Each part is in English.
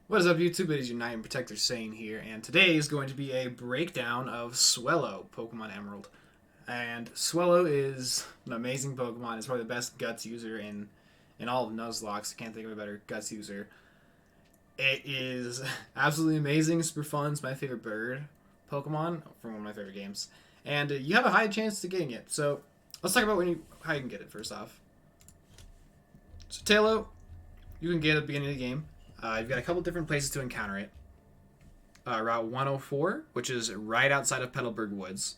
What is up, YouTube? It is your Knight and Protector Sane here, and today is going to be a breakdown of Swellow, Pokemon Emerald. And Swellow is an amazing Pokemon. It's probably the best Guts user in all of Nuzlocke. I can't think of a better Guts user. It is absolutely amazing, super fun. It's my favorite bird Pokemon from one of my favorite games. And you have a high chance to getting it. So let's talk about how you can get it first off. So Tailo, you can get it at the beginning of the game. You've got a couple different places to encounter it. Route 104, which is right outside of Petalburg Woods.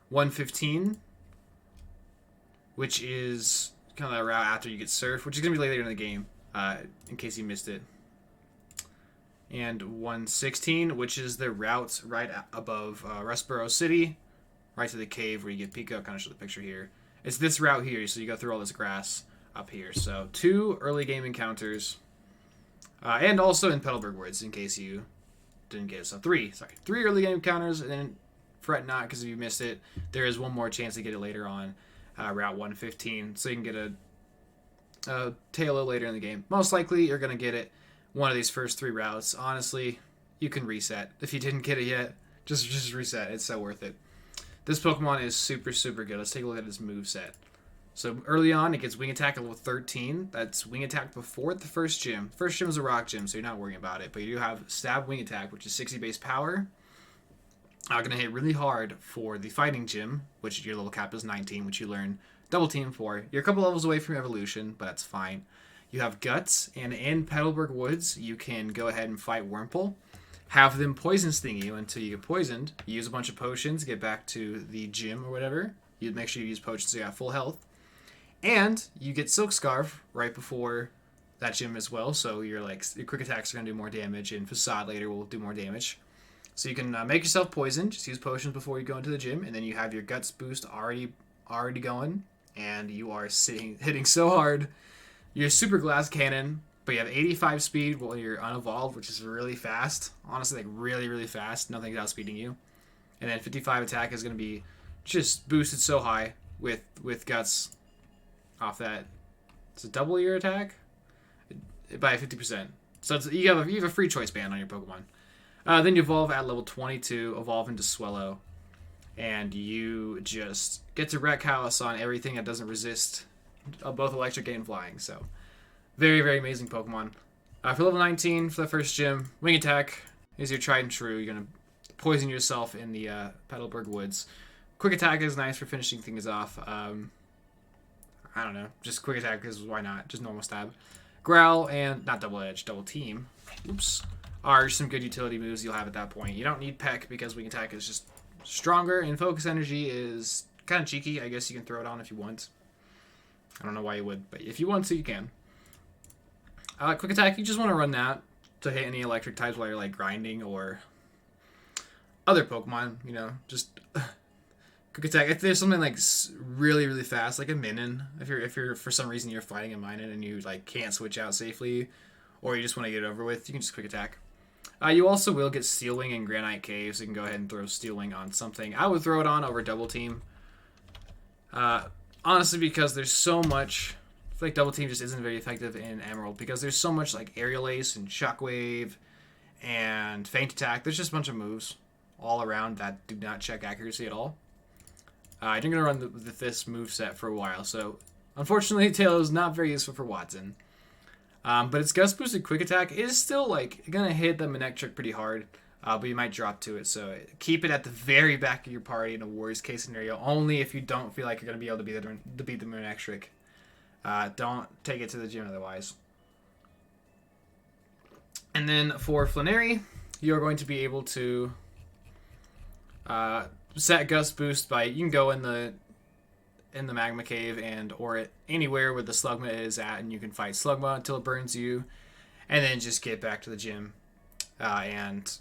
115, which is kind of that route after you get surf, which is going to be later in the game, in case you missed it. And 116, which is the route right above Rustboro City, right to the cave where you get Pico. I'll kind of show the picture here. It's this route here, so you go through all this grass up here. So 2 early game encounters. And also in Petalburg Woods, in case you didn't get it. So 3 early game encounters, and then fret not, because if you missed it, there is one more chance to get it later on, Route 115, so you can get a Tailo later in the game. Most likely, you're going to get it one of these first 3 routes. Honestly, you can reset. If you didn't get it yet, just reset. It's so worth it. This Pokemon is super, super good. Let's take a look at its moveset. So early on, it gets Wing Attack at level 13. That's Wing Attack before the first gym. First gym is a Rock Gym, so you're not worrying about it. But you do have Stab Wing Attack, which is 60 base power. Going to hit really hard for the Fighting Gym, which your level cap is 19, which you learn Double Team for. You're a couple levels away from Evolution, but that's fine. You have Guts, and in Petalburg Woods, you can go ahead and fight Wurmple. Have them poison sting you until you get poisoned. You use a bunch of potions, get back to the gym or whatever. You make sure you use potions so you have full health. And you get Silk Scarf right before that gym as well, so your quick attacks are going to do more damage, and Facade later will do more damage. So you can make yourself poisoned, just use potions before you go into the gym, and then you have your Guts boost already going, and you are hitting so hard. You're Super Glass Cannon, but you have 85 speed while you're unevolved, which is really fast. Honestly, really, really fast. Nothing's outspeeding you. And then 55 attack is going to be just boosted so high with Guts. Off that, it's a double your attack by 50%. So you have a free choice band on your Pokemon. Then you evolve at level 22, evolve into Swellow, and you just get to wreck house on everything that doesn't resist both electric and flying. So very, very amazing Pokemon. For level 19, for the first gym, Wing Attack is your tried and true. You're gonna poison yourself in the Petalburg Woods. Quick Attack is nice for finishing things off. I don't know, just Quick Attack, because why not? Just normal stab. Growl and, not Double Edge, Double Team, are some good utility moves you'll have at that point. You don't need Peck because Wing Attack is just stronger, and Focus Energy is kind of cheeky. I guess you can throw it on if you want. I don't know why you would, but if you want to, you can. Quick Attack, you just want to run that to hit any electric types while you're grinding or other Pokemon, just... Quick Attack. If there's something really, really fast, like a Minun, if you're for some reason you're fighting a Minun and you can't switch out safely, or you just want to get it over with, you can just Quick Attack. You also will get Steel Wing in Granite Cave, so you can go ahead and throw Steel Wing on something. I would throw it on over Double Team. Honestly, because there's so much. I feel like Double Team just isn't very effective in Emerald because there's so much Aerial Ace and Shockwave and Feint Attack. There's just a bunch of moves all around that do not check accuracy at all. I'm going to run this moveset for a while, so unfortunately Tailo is not very useful for Watson. But its Gust Boosted Quick Attack is still going to hit the Manectric pretty hard, but you might drop to it, so keep it at the very back of your party in a worst case scenario, only if you don't feel like you're going to be able to beat the Manectric. Don't take it to the gym otherwise. And then for Flannery, you're going to be able to... set Gust Boost by, you can go in the Magma Cave or anywhere where the Slugma is at, and you can fight Slugma until it burns you, and then just get back to the gym and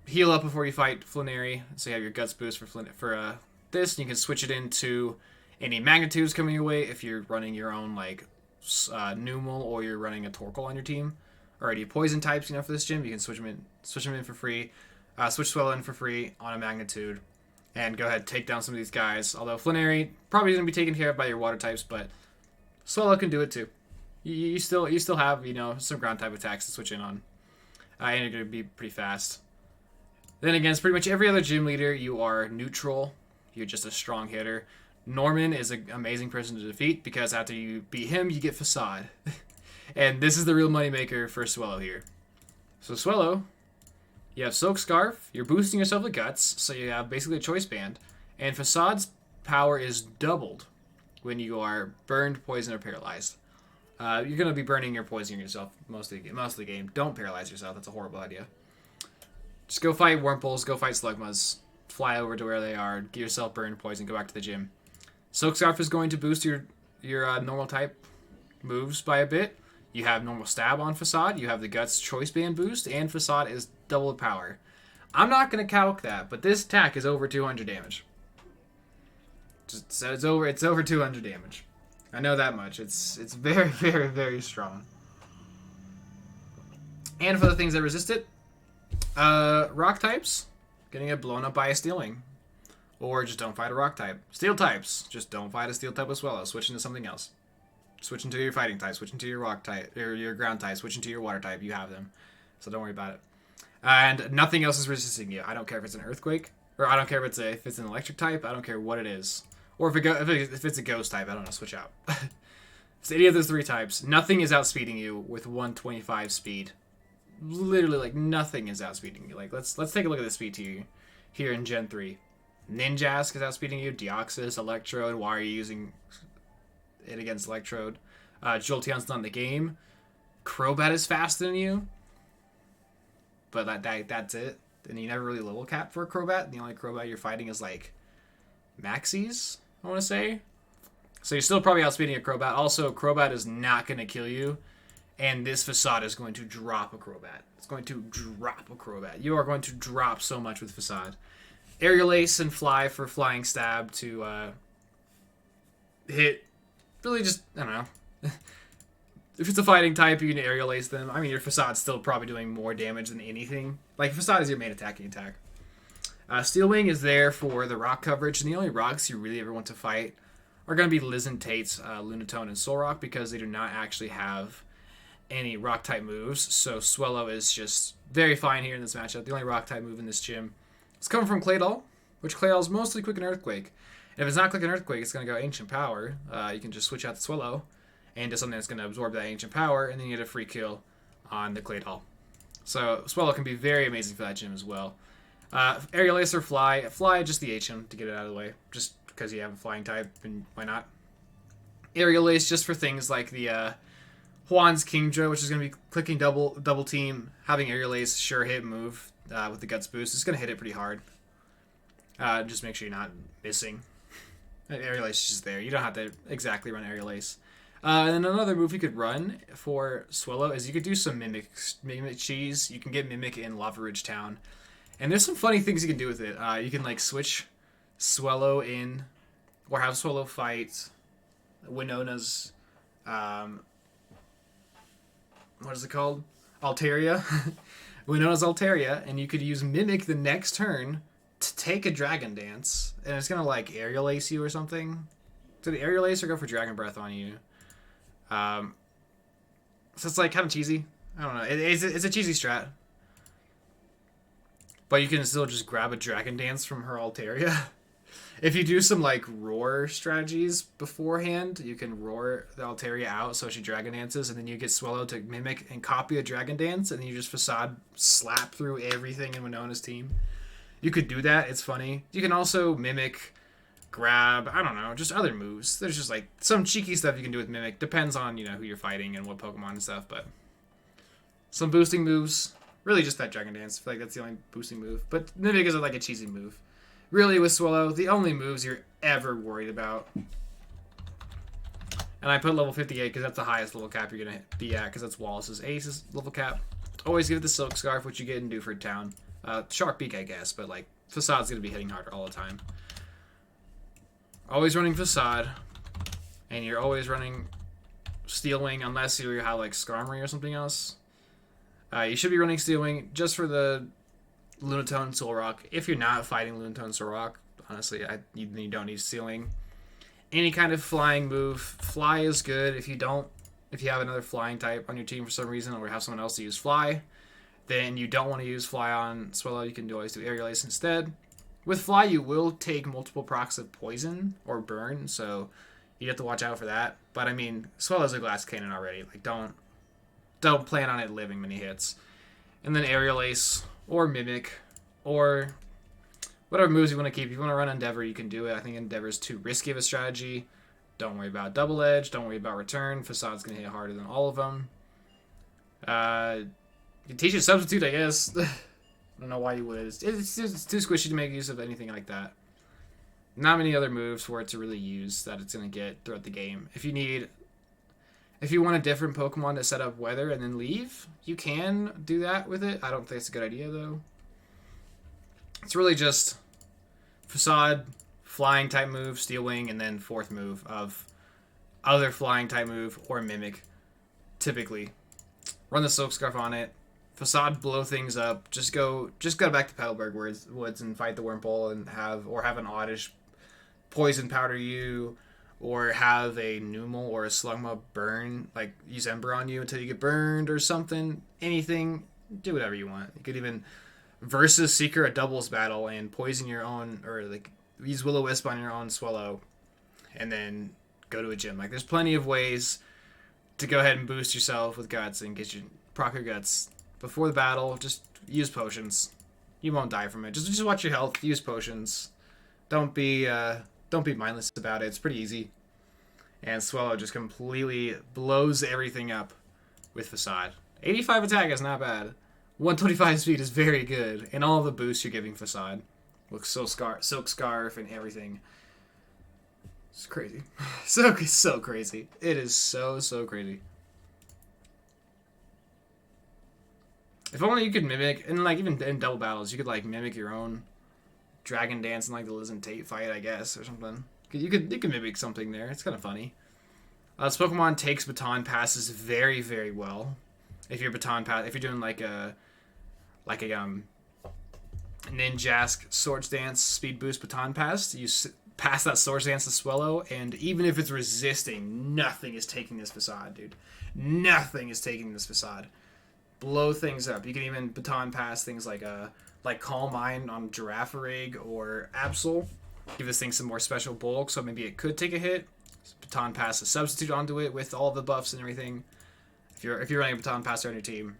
heal up before you fight Flannery. So you have your Guts Boost for this, and you can switch it into any Magnitudes coming your way if you're running your own Numel, or you're running a Torkoal on your team, or any Poison types. For this gym, you can switch them in for free. Switch Swellow in for free on a Magnitude. And go ahead and take down some of these guys. Although Flannery probably going to be taken care of by your water types, but Swellow can do it too. You still have, some ground type attacks to switch in on. and you're going to be pretty fast. Then against pretty much every other gym leader, you are neutral. You're just a strong hitter. Norman is an amazing person to defeat because after you beat him, you get Facade. And this is the real moneymaker for Swellow here. So Swellow, you have Silk Scarf, you're boosting yourself with Guts, so you have basically a choice band. And Facade's power is doubled when you are burned, poisoned, or paralyzed. You're going to be burning or poisoning yourself most of the game. Don't paralyze yourself. That's a horrible idea. Just go fight Wurmples, go fight Slugmas, fly over to where they are, get yourself burned, poison, go back to the gym. Silk Scarf is going to boost your normal type moves by a bit. You have normal stab on Facade, you have the Guts choice band boost, and Facade is double the power. I'm not going to calc that, but this attack is over 200 damage. So it's over 200 damage. I know that much. It's very, very, very strong. And for the things that resist it, rock types, getting it blown up by a Steel Wing. Or just don't fight a rock type. Steel types, just don't fight a steel type with Swellow. Switch into something else. Switch into your fighting type, switch into your rock type, or your ground type, switch into your water type. You have them. So don't worry about it. And nothing else is resisting you. I don't care if it's an earthquake, or I don't care if it's an electric type. I don't care what it is. Or if it's a ghost type, I don't know, switch out. If it's any of those three types, nothing is outspeeding you with 125 speed. Literally, like, nothing is outspeeding you. Like, let's take a look at the speed to you here in Gen 3. Ninjask is outspeeding you, Deoxys, Electrode, why are you using it against Electrode? Jolteon's not in the game. Crobat is faster than you. But that's it. And you never really level cap for a Crobat. The only Crobat you're fighting is, like, Maxis, I want to say. So you're still probably outspeeding a Crobat. Also, Crobat is not going to kill you. And this Facade is going to drop a Crobat. It's going to drop a Crobat. You are going to drop so much with Facade. Aerial Ace and Fly for Flying Stab to hit. Really just, I don't know. If it's a fighting type, you can Aerial Ace them. I mean, your Facade's still probably doing more damage than anything. Like, Facade is your main attacking attack. Steel Wing is there for the rock coverage, and the only rocks you really ever want to fight are going to be Liz and Tate's Lunatone and Solrock because they do not actually have any rock type moves. So Swellow is just very fine here in this matchup. The only rock type move in this gym is coming from Claydol, which Claydol is mostly Quick and Earthquake. And if it's not Quick and Earthquake, it's going to go Ancient Power. You can just switch out the Swellow and do something that's going to absorb that Ancient Power, and then you get a free kill on the Claydol. So Swellow can be very amazing for that gym as well. Aerial Ace or Fly. Fly, just the HM to get it out of the way, just because you have a flying type, and why not? Aerial Ace just for things like the Juan's Kingdra, which is going to be clicking double team, having Aerial Ace sure hit move with the Guts boost. It's going to hit it pretty hard. Just make sure you're not missing. Aerial Ace is just there. You don't have to exactly run Aerial Ace. And then another move you could run for Swellow is you could do some Mimic Cheese. You can get Mimic in Lava Ridge Town. And there's some funny things you can do with it. You can like switch Swellow in, or have Swellow fight Winona's, what is it called? Altaria. Winona's Altaria, and you could use Mimic the next turn to take a Dragon Dance, and it's gonna like Aerial Ace you or something. So the Aerial Ace or go for Dragon Breath on you. So it's like kind of cheesy. I don't know. It's a cheesy strat. But you can still just grab a Dragon Dance from her Altaria. If you do some like roar strategies beforehand, you can roar the Altaria out so she Dragon Dances, and then you get Swellow to Mimic and copy a Dragon Dance, and then you just Facade slap through everything in Winona's team. You could do that. It's funny. You can also Mimic, grab, I don't know, just other moves. There's just like some cheeky stuff you can do with Mimic. Depends on, you know, who you're fighting and what Pokemon and stuff, but some boosting moves. Really just that Dragon Dance. I feel like that's the only boosting move. But Mimic is like a cheesy move. Really, with Swellow, the only moves you're ever worried about. And I put level 58 because that's the highest level cap you're going to be at, because that's Wallace's Ace's level cap. Always give it the Silk Scarf, which you get in Dewford Town. Shark Beak, I guess, but like Facade's going to be hitting harder all the time. Always running Facade. And you're always running Steel Wing, unless you have like Skarmory or something else. You should be running Steel Wing just for the Lunatone and Solrock. If you're not fighting Lunatone and Solrock, honestly, you don't need Steel Wing. Any kind of flying move. Fly is good. If you have another flying type on your team for some reason, or have someone else to use Fly, then you don't want to use Fly on Swellow. You can always do Aerial Ace instead. With Fly, you will take multiple procs of Poison or Burn, so you have to watch out for that. But I mean, Swellow's a Glass Cannon already. Like, don't plan on it living many hits. And then Aerial Ace or Mimic or whatever moves you want to keep. If you want to run Endeavor, you can do it. I think Endeavor's too risky of a strategy. Don't worry about Double Edge. Don't worry about Return. Facade's going to hit harder than all of them. You teach it Substitute, I guess. I don't know why you would. It's too squishy to make use of anything like that. Not many other moves for it to really use that it's going to get throughout the game. If you want a different Pokemon to set up Weather and then leave, you can do that with it. I don't think it's a good idea, though. It's really just Facade, Flying type move, Steel Wing, and then fourth move of other Flying type move or Mimic, typically. Run the Silk Scarf on it. Facade, blow things up. Just go back to Petalburg Woods and fight the Wurmple and have an Oddish Poison Powder you, or have a Numel or a Slugma burn, like use Ember on you until you get burned or something. Anything, do whatever you want. You could even versus Seeker a doubles battle and poison your own, or like use Will-O-Wisp on your own Swellow, and then go to a gym. Like, there's plenty of ways to go ahead and boost yourself with Guts and get your proc your Guts before the battle. Just use potions. You won't die from it. Just watch your health. Use potions. Don't be mindless about it. It's pretty easy. And Swellow just completely blows everything up with Facade. 85 attack is not bad. 125 speed is very good. And all the boosts you're giving Facade. Looks Silk Scarf and everything. It's crazy. So crazy. It is so crazy. If only you could mimic, and like even in double battles, you could like mimic your own Dragon Dance in like the Liz and Tate fight, I guess, or something. You could mimic something there. It's kind of funny. This Pokemon takes Baton passes very well. If you're doing like a Ninjask Swords Dance Speed Boost Baton Pass, you pass that Swords Dance to Swellow, and even if it's resisting, nothing is taking this Facade, dude. Nothing is taking this Facade. Blow things up. You can even Baton Pass things like Calm Mind on Girafarig or Absol. Give this thing some more special bulk, so maybe it could take a hit. Baton Pass a Substitute onto it with all the buffs and everything. If you're running a Baton Passer on your team,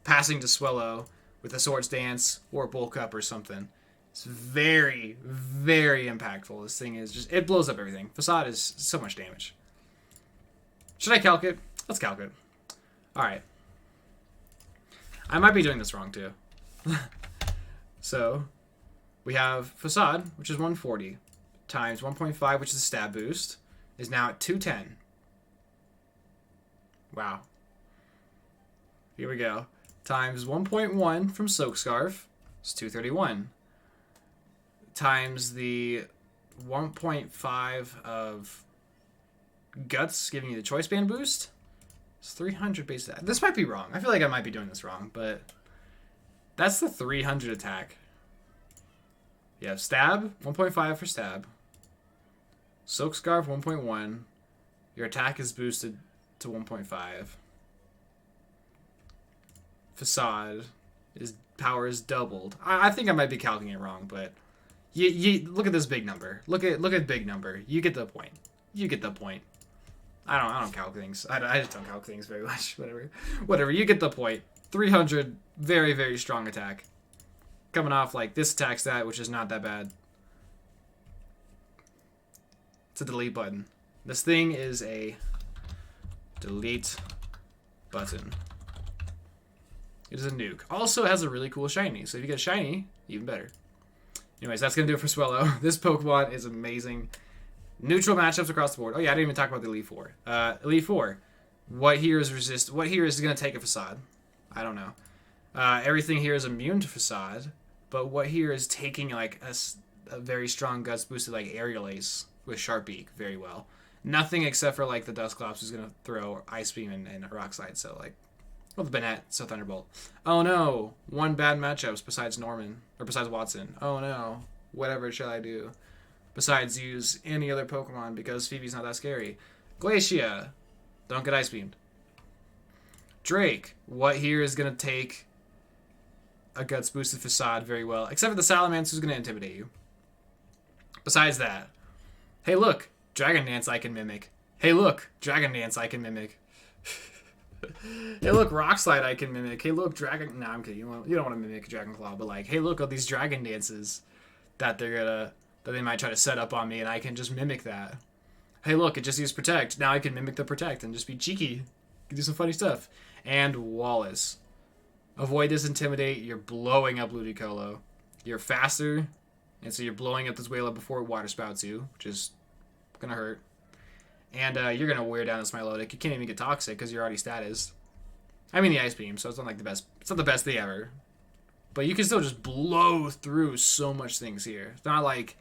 passing to Swellow with a Swords Dance or a Bulk Up or something. It's very impactful. This thing is just, it blows up everything. Facade is so much damage. Should I calc it? Let's calc it. Alright. I might be doing this wrong too. So, we have Facade, which is 140, times 1.5, which is a stab boost, is now at 210. Wow. Here we go. Times 1.1 from Soak Scarf is 231. Times the 1.5 of Guts, giving you the Choice Band boost, it's 300 base attack. This might be wrong. I feel like I might be doing this wrong, but that's the 300 attack. Yeah, Stab, 1.5 for Stab. Soak Scarf, 1.1. Your attack is boosted to 1.5. Facade, his power is doubled. I think I might be calculating it wrong, but you look at this big number. Look at big number. You get the point. You get the point. I don't calculate things. I just don't calculate things very much. Whatever. You get the point. 300, very strong attack. Coming off like this attack stat, which is not that bad. It's a delete button. This thing is a delete button. It is a nuke. Also, it has a really cool shiny. So if you get a shiny, even better. Anyways, that's going to do it for Swellow. This Pokemon is amazing. Neutral matchups across the board. Oh yeah, I didn't even talk about the Elite Four. Elite Four. What here is going to take a Facade? I don't know. Everything here is immune to Facade. But what here is taking like a very strong Guts boosted like Aerial Ace with Sharp Beak very well. Nothing except for like the Dusclops who's going to throw Ice Beam and Rock Slide. So like, well, the Banette, so Thunderbolt. Oh no, one bad matchups besides Norman, or besides Watson. Oh no, whatever shall I do? Besides use any other Pokemon because Phoebe's not that scary. Glacia, don't get Ice Beamed. Drake, what here is going to take a Guts boosted Facade very well, except for the Salamancer, who's going to intimidate you. Besides that, hey look, Dragon Dance I can mimic. Hey look, Dragon Dance I can mimic. Hey look, Rock Slide I can mimic. Hey look, Dragon... Nah, I'm kidding. You don't want to mimic Dragon Claw, but like, hey look, all these Dragon Dances that they might try to set up on me, and I can just mimic that. Hey look, it just used Protect. Now I can mimic the Protect and just be cheeky. Can do some funny stuff. And Wallace. Avoid this Intimidate. You're blowing up Ludicolo. You're faster, and so you're blowing up this Wayla before it Water Spouts you, which is gonna hurt. And you're gonna wear down this Milotic. You can't even get Toxic because you're already status. I mean the Ice Beam, so it's not like the best. It's not the best thing ever, but you can still just blow through so much things here. It's not like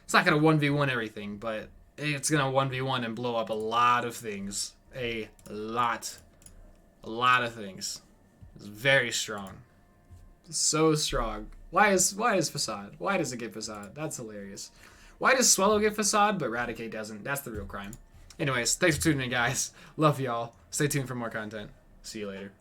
it's not gonna 1v1 everything, but it's gonna 1v1 and blow up a lot of things. A lot of things. It's very strong. So strong. Why is Facade? Why does it get Facade? That's hilarious. Why does Swellow get Facade, but Raticate doesn't? That's the real crime. Anyways, thanks for tuning in, guys. Love y'all. Stay tuned for more content. See you later.